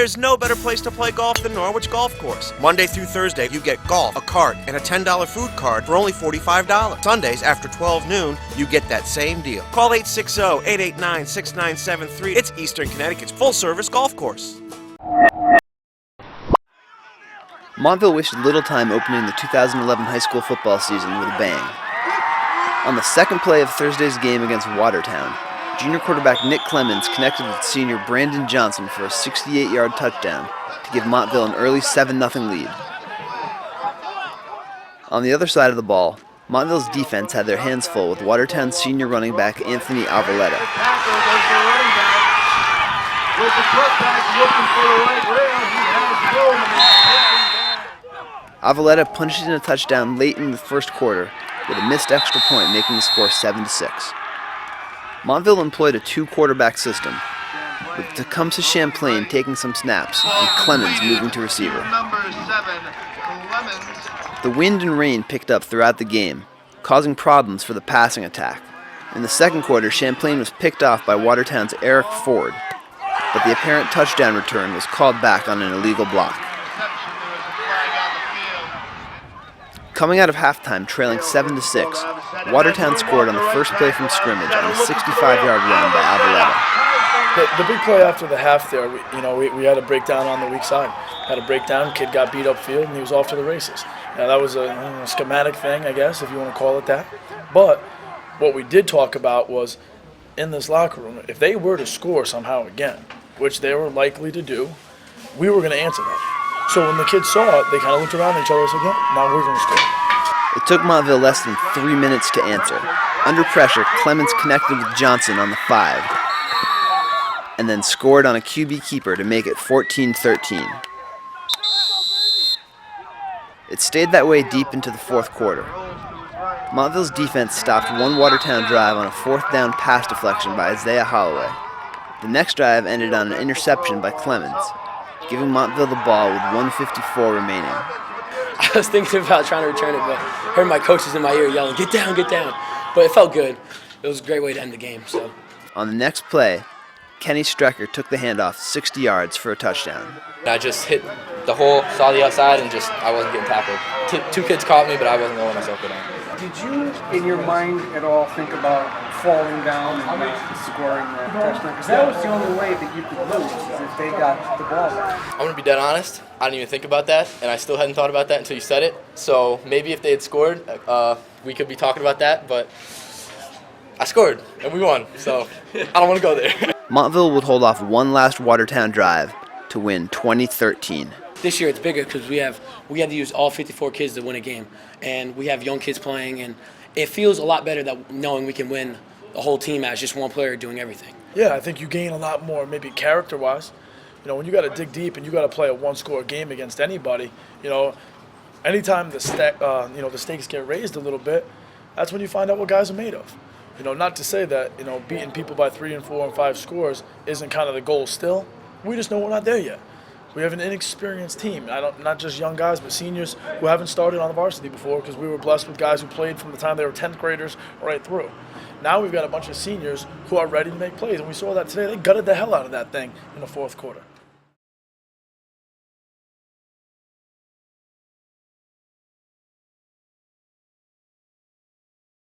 There's no better place to play golf than Norwich Golf Course. Monday through Thursday, you get golf, a cart, and a $10 food card for only $45. Sundays after 12 noon, you get that same deal. Call 860-889-6973. It's Eastern Connecticut's full-service golf course. Montville wasted little time opening the 2011 high school football season with a bang. On the second play of Thursday's game against Watertown, junior quarterback Nick Clemons connected with senior Brandon Johnson for a 68-yard touchdown to give Montville an early 7-0 lead. On the other side of the ball, Montville's defense had their hands full with Watertown senior running back Anthony Avaletta. Avaletta punched in a touchdown late in the first quarter with a missed extra point, making the score 7-6. Montville employed a two-quarterback system, with Tecumseh Champlain taking some snaps and Clemons moving to receiver. The wind and rain picked up throughout the game, causing problems for the passing attack. In the second quarter, Champlain was picked off by Watertown's Eric Ford, but the apparent touchdown return was called back on an illegal block. Coming out of halftime, trailing 7-6, Watertown scored on the first play from scrimmage on a 65-yard run by Avaletta. The big play after the half there, we had a breakdown on the weak side. Had a breakdown, kid got beat upfield, and he was off to the races. Now that was a schematic thing, I guess, if you want to call it that. But what we did talk about was, in this locker room, if they were to score somehow again, which they were likely to do, we were going to answer that. So when the kids saw it, they kind of looked around at each other and said, yeah, now we're going to score. It took Montville less than 3 minutes to answer. Under pressure, Clemons connected with Johnson on the 5, and then scored on a QB keeper to make it 14-13. It stayed that way deep into the fourth quarter. Montville's defense stopped one Watertown drive on a fourth down pass deflection by Isaiah Holloway. The next drive ended on an interception by Clemons, giving Montville the ball with 1:54 remaining. I was thinking about trying to return it, but I heard my coaches in my ear yelling, "Get down, get down." But it felt good. It was a great way to end the game. So. On the next play, Kenny Strecker took the handoff 60 yards for a touchdown. I just hit the hole, saw the outside, and I wasn't getting tackled. Two kids caught me, but I wasn't going myself with them. Did you, in your mind at all, think about falling down and not scoring that touchdown? Because that was the only way that you could lose, is if they got the ball back. I'm going to be dead honest. I didn't even think about that, and I still hadn't thought about that until you said it. So maybe if they had scored, we could be talking about that, but I scored, and we won, so I don't want to go there. Montville would hold off one last Watertown drive to win 2013. This year it's bigger because we had to use all 54 kids to win a game, and we have young kids playing, and it feels a lot better that knowing we can win the whole team as just one player doing everything. Yeah, I think you gain a lot more, maybe character-wise. When you got to dig deep and you got to play a one-score game against anybody, anytime the stakes get raised a little bit, that's when you find out what guys are made of. Not to say that beating people by 3 and 4 and 5 scores isn't kind of the goal still. We just know we're not there yet. We have an inexperienced team, not just young guys, but seniors who haven't started on the varsity before, because we were blessed with guys who played from the time they were 10th graders right through. Now we've got a bunch of seniors who are ready to make plays, and we saw that today. They gutted the hell out of that thing in the fourth quarter.